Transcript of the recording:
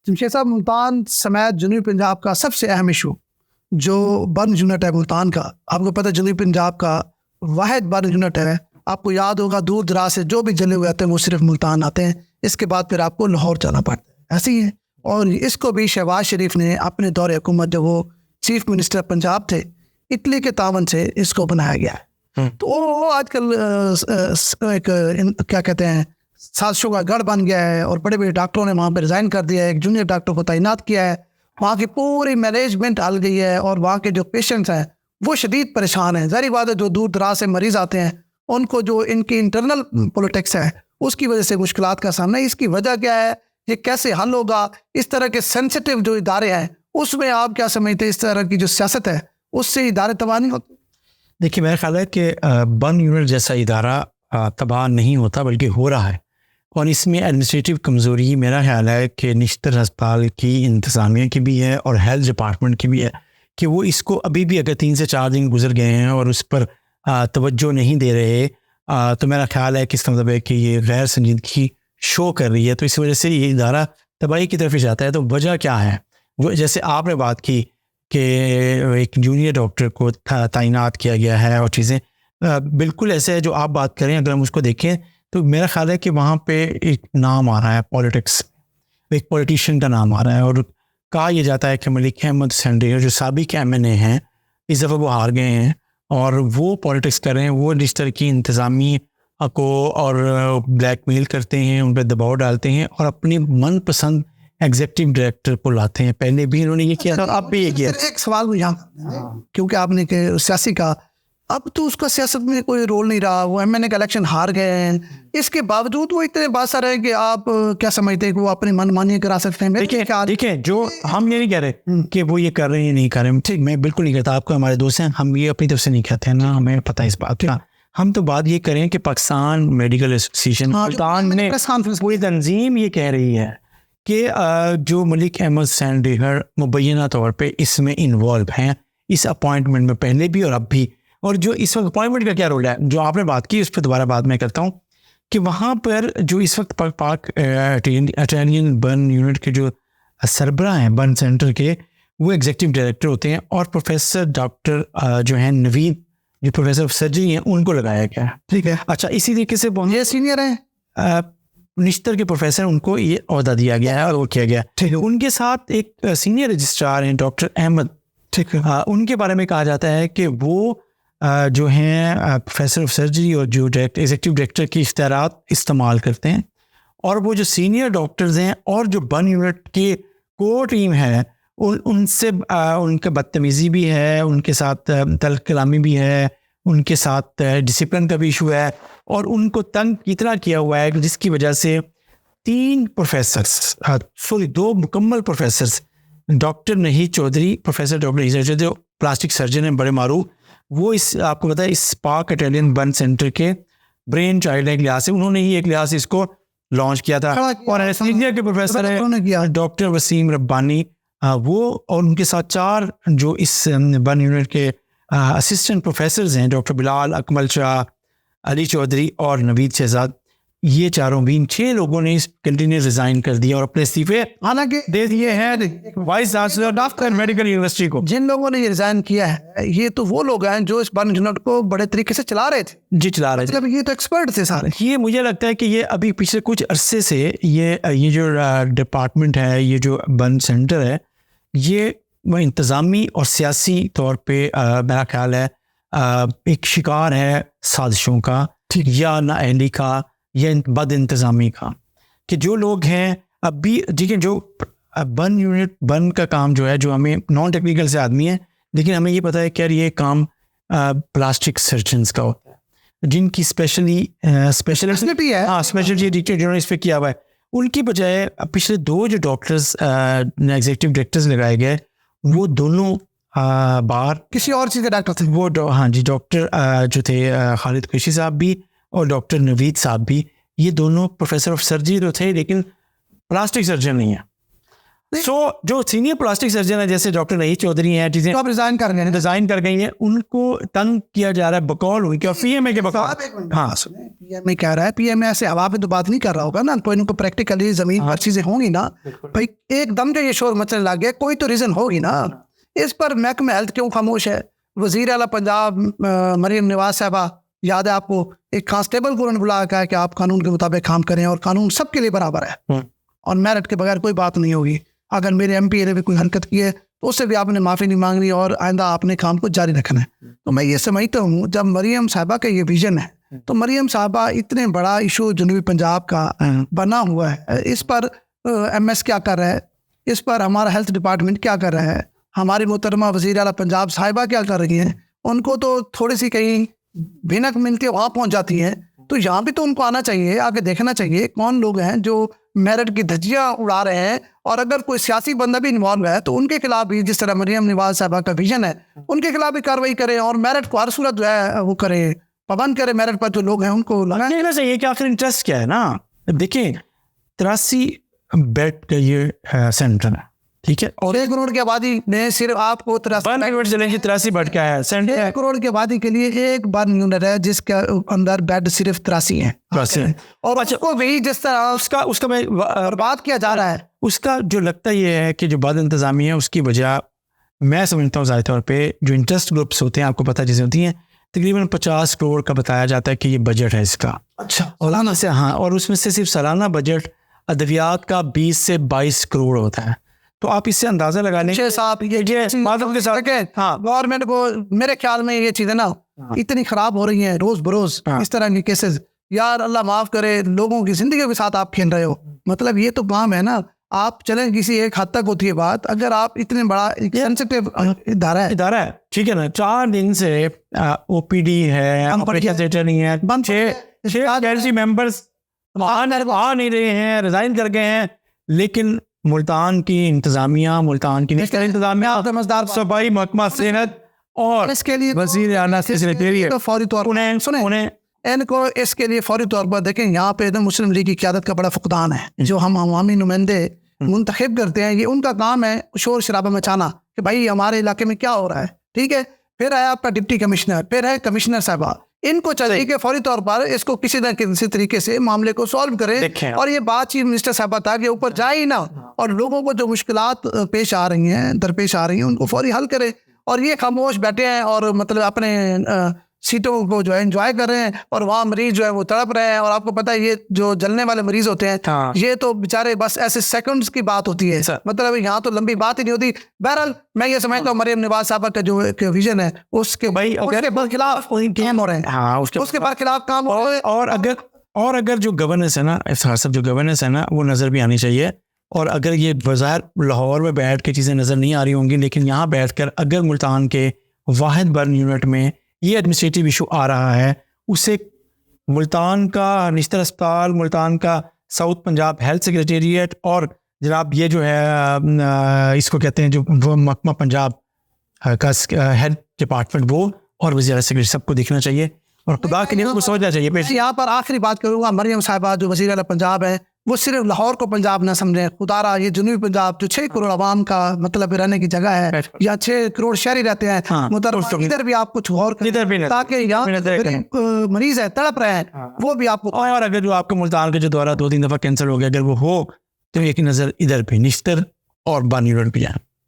जमशेद साहब, मुल्तान समेत जनूबी पंजाब का सबसे अहम इशू जो बर्न यूनिट है मुल्तान का, आपको पता है जनूबी पंजाब का वाहिद बर्न यूनिट है। आपको याद होगा दूर दराज से जो भी जले हुए आते हैं वो सिर्फ मुल्तान आते हैं, इसके बाद फिर आपको लाहौर जाना पड़ता है, ऐसे ही है। और इसको भी शहबाज शरीफ ने अपने दौरे हुकूमत जब वो चीफ मिनिस्टर पंजाब थे, इटली के तावन से इसको बनाया गया है। तो वो आजकल एक क्या कहते हैं साजिशों का गढ़ बन गया है और बड़े बड़े डॉक्टरों ने वहाँ पर रिज़ाइन कर दिया है, एक जूनियर डॉक्टर को तैनात किया है, वहाँ की पूरी मैनेजमेंट हल गई है और वहाँ के जो पेशेंट्स हैं वो शदीद परेशान हैं। ज़ाहिर बात है जो दूर दराज से मरीज़ आते हैं उनको जो इनकी इंटरनल पॉलिटिक्स है उसकी वजह से मुश्किलात का सामना है। इसकी वजह क्या है, ये कैसे हल होगा? इस तरह के सेंसिटिव जो इदारे हैं उसमें आप क्या समझते हैं, इस तरह की जो सियासत है उससे इदारे तबाह नहीं होते? देखिए, मेरा ख्याल है कि बर्न यूनिट जैसा इदारा तबाह नहीं होता बल्कि हो रहा है, और इसमें एडमिनिस्ट्रेटिव कमज़ोरी मेरा ख्याल है कि निश्तर अस्पताल की इंतज़ामिया की भी है और हेल्थ डिपार्टमेंट की भी है कि वो इसको अभी भी अगर 3 से 4 दिन गुजर गए हैं और उस पर तवज्जो नहीं दे रहे, तो मेरा ख्याल है कि इसका मतलब है कि ये गैर संजीदगी शो कर रही है, तो इस वजह से ये इदारा तबाही की तरफ जाता है। तो वजह क्या है? वो जैसे आपने बात की कि एक जूनियर डॉक्टर को तैनात किया गया है और चीज़ें बिल्कुल ऐसे है जो आप बात करें, अगर हम उसको देखें तो मेरा ख्याल है कि वहाँ पे एक नाम आ रहा है पॉलिटिक्स, एक पॉलिटिशियन का नाम आ रहा है, और कहा यह जाता है कि मलिक अहमद सेंडेगर जो साबिक MNA हैं इस दफ़ा वो हार गए हैं और वो पॉलिटिक्स कर रहे हैं, वो जिस तरह की इंतज़ामिया को और ब्लैकमेल करते हैं, उन पर दबाव डालते हैं और अपनी मनपसंद एग्जीक्यूटिव डायरेक्टर को लाते हैं। पहले भी इन्होंने ये किया था, अब भी ये किया। एक सवाल यहाँ क्योंकि आपने के सियासी का, अब तो उसका सियासत में कोई रोल नहीं रहा, वो MNA का इलेक्शन हार गए हैं, इसके बावजूद वो इतने बासर है कि आप क्या समझते हैं कि वो अपनी मनमानी करा सकते हैं? देखिए, जो हम ये नहीं कह रहे कि वो ये कर रहे हैं नहीं कर रहे, ठीक, मैं बिल्कुल नहीं कहता, आपको हमारे दोस्त हैं, हम ये अपनी तरफ से नहीं कहते हैं ना, हमें पता है इस बात का। हम तो बात ये करें कि पाकिस्तान मेडिकल एसोसिएशन ने पूरी तंजीम ये कह रही है कि जो मलिक अहमद सेंडेगर मुबैना तौर पे इसमें इन्वॉल्व हैं, इस अपॉइंटमेंट में पहले भी और अब भी, और जो इस वक्त अपॉइंटमेंट का क्या रोल है जो आपने बात की उस पर दोबारा बात मैं करता हूँ कि वहाँ पर जो इस वक्त पाक इटालियन बर्न यूनिट के जो सरबराह हैं बर्न सेंटर के, वो एग्जीक्यूटिव डायरेक्टर होते हैं, और प्रोफेसर डॉक्टर जो हैं नवीद, जो प्रोफेसर ऑफ सर्जरी हैं, उनको लगाया गया है। ठीक है, अच्छा, इसी तरीके से ये सीनियर हैं निश्तर के प्रोफेसर, उनको ये ओहदा दिया गया है और वो किया गया है। उनके साथ एक सीनियर रजिस्ट्रार हैं डॉक्टर अहमद, ठीक है, उनके बारे में कहा जाता है कि वो जो हैं प्रोफेसर ऑफ सर्जरी और जो एग्जीक्यूटिव डायरेक्टर की इख्तियारात इस्तेमाल करते हैं, और वो जो सीनियर डॉक्टर्स हैं और जो बर्न यूनिट की कोर टीम है उनसे उनका बदतमीज़ी भी है, उनके साथ तल्ख कलामी भी है, उनके साथ डिसिप्लिन का भी इशू है, और उनको तंग इतना किया हुआ है जिसकी वजह से 2 मुकम्मल professors, doctor नहीद Chaudhary, professor doctor नहीद Chaudhary जो प्लास्टिक सर्जन हैं बड़े मारूफ, वो इस आपको पता है इस पाक इटालियन बर्न सेंटर के ब्रेन चाइल्ड एक लिहाज से, उन्होंने ही एक लिहाज से इसको लॉन्च किया था। और एनेस्थीसिया के प्रोफेसर है डॉक्टर वसीम रब्बानी, वो और उनके साथ 4 जो इस बर्न यूनिट के असिस्टेंट प्रोफेसर्स हैं, डॉक्टर बिलाल, अकमल शाह, अली चौधरी और नवीद शहजाद, ये चारों भी 6 लोगों ने इस कंट्री ने रिजाइन कर दिया और अपने इस्तीफे हालांकि दे दिए हैं vice chancellor of medical university को। जिन लोगों ने ये रिजाइन किया है ये तो वो लोग हैं जो इस बर्न यूनिट को बड़े तरीके से चला रहे थे। जी, चला रहे थे, मतलब ये तो एक्सपर्ट थे सारे। ये मुझे लगता है कि ये अभी पिछले कुछ अरसे से ये जो डिपार्टमेंट है, ये जो बर्न सेंटर है, ये इंतज़ामी और सियासी तौर पे मेरा ख्याल है एक शिकार है साजिशों का या नाअहली का या बद इंतज़ामी का, कि जो लोग हैं अब भी देखिए, जो बर्न यूनिट बर्न का काम जो है, जो हमें नॉन टेक्निकल से आदमी है लेकिन हमें ये पता है कि यार ये काम प्लास्टिक सर्जन्स का होता है, जिनकी स्पेशलिटी है, हाँ स्पेशलिटी टीचर जिन्होंने इस पर किया हुआ है, उनकी बजाय पिछले 2 जो डॉक्टर्स एग्जीक्यूटिव डायरेक्टर्स लगाए गए, वो दोनों बाहर किसी और चीज़ के डॉक्टर थे। वो हाँ जी, डॉक्टर जो थे खालिद कुरैशी साहब भी और डॉक्टर नवीद साहब भी, ये दोनों प्रोफेसर ऑफ सर्जरी तो थे लेकिन प्लास्टिक सर्जन नहीं है। सो जो सीनियर प्लास्टिक सर्जन है जैसे डॉक्टर रही चौधरी हैं, चीजें तो आप रिजाइन कर गए डिजाइन कर गई हैं, उनको तंग किया जा रहा है बकौल हुई क्या पीएमए के बकौल। हाँ पीएमए कह रहा है, पीएमए ऐसे हवा पे तो बात नहीं कर रहा होगा ना, कोई इनको प्रैक्टिकली जमीन पर चीजें होंगी ना भाई, एकदम से ये शोर मचने लग गया, कोई तो रीजन होगी ना। इस पर महकमा हेल्थ क्यों खामोश है? वजीर आला पंजाब मरियम नवाज साहबा, याद है आपको, एक कांस्टेबल को उन्होंने बुलाया कहा कि आप कानून के मुताबिक काम करें और कानून सबके लिए बराबर है और मेरिट के बगैर कोई बात नहीं होगी। अगर मेरे एमपी ने भी कोई हरकत की है तो उससे भी आपने माफ़ी नहीं मांगनी और आइंदा आपने काम को जारी रखना है। तो मैं ये समझता हूँ जब मरियम साहबा का ये विजन है तो मरियम साहबा इतने बड़ा इशू जनूबी पंजाब का बना हुआ है, इस पर एमएस क्या कर रहा है, इस पर हमारा हेल्थ डिपार्टमेंट क्या कर रहा है, हमारी मोहतरमा वज़ीर आला पंजाब साहिबा क्या कर रही हैं, उनको तो थोड़ी सी कहीं भिनक मिलती है वहाँ पहुँच जाती हैं। तो यहाँ भी तो उनको आना चाहिए, आगे देखना चाहिए कौन लोग हैं जो मेरिट की धज्जियाँ उड़ा रहे हैं, और अगर कोई सियासी बंदा भी इन्वॉल्व है तो उनके खिलाफ भी, जिस तरह मरियम नवाज साहबा का विजन है, उनके खिलाफ भी कार्रवाई करें और मेरिट को हर सूरत जो है वो करें, पाबंद करें मेरिट पर जो लोग हैं उनको लगाना चाहिए कि आखिर इंटरेस्ट क्या है ना। देखिए 83 बेड का ये सेंटर है, ठीक है, और 1 करोड़ की आबादी में सिर्फ आपको 83 बेड का है सेंटर। 1 करोड़ की आबादी के लिए एक बर्न यूनिट है जिसके अंदर बेड सिर्फ 83 हैं और उसको भी जिस तरह उसका बर्बाद किया जा रहा है, उसका जो लगता ये है कि जो बद इंतज़ामी है उसकी वजह मैं समझता हूँ ज़ाहिर तौर पे जो इंटरेस्ट ग्रुप्स होते हैं, आपको पता चीज़ें होती हैं, तकरीबन 50 करोड़ का बताया जाता है कि ये बजट है इसका। अच्छा, सालाना से, हाँ, और उसमें से सिर्फ सालाना बजट अद्वियात का 20 से 22 करोड़ होता है। तो आप इससे अंदाजा लगा लें साहब ये मालूम के साथ, हाँ, गवर्नमेंट को मेरे ख्याल में ये चीज़ें ना इतनी ख़राब हो रही हैं रोज़ बरोज़, इस तरह के केसेस, यार अल्लाह माफ़ करे, लोगों की ज़िंदगी के साथ आप खेल रहे हो। मतलब ये तो काम है ना, आप चलें किसी एक हद तक होती है बात, अगर आप इतने बड़ा सेंसिटिव इदारा है, ठीक है ना, 4 दिन से ओपीडी है, ऑपरेशन थिएटर नहीं है, 6 मेंबर्स आ नहीं रहे हैं, रिजाइन कर गए हैं, लेकिन मुल्तान की इंतजामिया, मुल्तान की इंतजामिया, सफाई महकमा सेहत और इसके लिए वजीर आला तो फौरी तौर पर सुने इनको इसके लिए फौरी तौर पर देखें, यहाँ पे मुस्लिम लीग की क़यादत का बड़ा फुकदान है। जो हम अवामी नुमाइंदे मुंतखब करते हैं, ये उनका काम है शोर शराबा मचाना कि भाई हमारे इलाके में क्या हो रहा है, ठीक है। फिर है आपका डिप्टी कमिश्नर, फिर है कमिश्नर साहबा, इनको चाहिए कि फौरी तौर पर इसको किसी न किसी तरीके से मामले को सॉल्व करें और ये बात चीफ मिनिस्टर साहबा था कि ऊपर जाए ही ना, और लोगों को जो मुश्किलात पेश आ रही हैं, दरपेश आ रही हैं, उनको फौरी हल करें। और ये खामोश बैठे हैं और मतलब अपने सीटों को जो है एंजॉय कर रहे हैं और वहाँ मरीज जो है वो तड़प रहे हैं। और आपको पता है ये जो जलने वाले मरीज होते हैं, ये तो बेचारे बस ऐसे सेकंड्स की बात होती है, मतलब यहाँ तो लंबी बात ही नहीं होती। बहरहाल मैं ये समझता हूँ मरियम नवाज साहबा का जो विजन है उसके खिलाफ काम हो रहे हैं, हाँ, उसके बाद खिलाफ काम हो रहे हैं। और अगर जो गवर्नेंस है ना, इफ्तार साहब, जो गवर्नेंस है ना, वो नज़र भी आनी चाहिए। और अगर ये बाज़ार लाहौर में बैठ के चीज़ें नज़र नहीं आ रही होंगी, लेकिन यहाँ बैठ कर अगर मुल्तान के वाहिद बर्न यूनिट में ये एडमिनिस्ट्रेटिव इशू आ रहा है, उसे मुल्तान का निश्तर अस्पताल, मुल्तान का साउथ पंजाब हेल्थ सेक्रेटेरिएट और जनाब ये जो है इसको कहते हैं जो महकमा पंजाब का हेड डिपार्टमेंट, वो और वज़ीर सेक्रेटरी, सबको देखना चाहिए और खुदा के लिए उनको सोचना चाहिए। यहाँ पर आखिरी बात करूँगा, मरियम साहिबा जो वज़ीर आला पंजाब है, वो सिर्फ लाहौर को पंजाब ना समझें, खुदारा ये जनूबी पंजाब जो 6 करोड़ आवाम का मतलब रहने की जगह है, या 6 करोड़ शहरी रहते हैं, इधर भी आप कुछ और ताकि यहाँ मरीज है तड़प रहे हैं, वो भी आपको। और अगर जो आपका मुल्तान का जो दौरा 2-3 दफ़ा कैंसिल हो गया, अगर वो हो तो एक नज़र इधर पे निश्तर और बानी रोड पे जाए।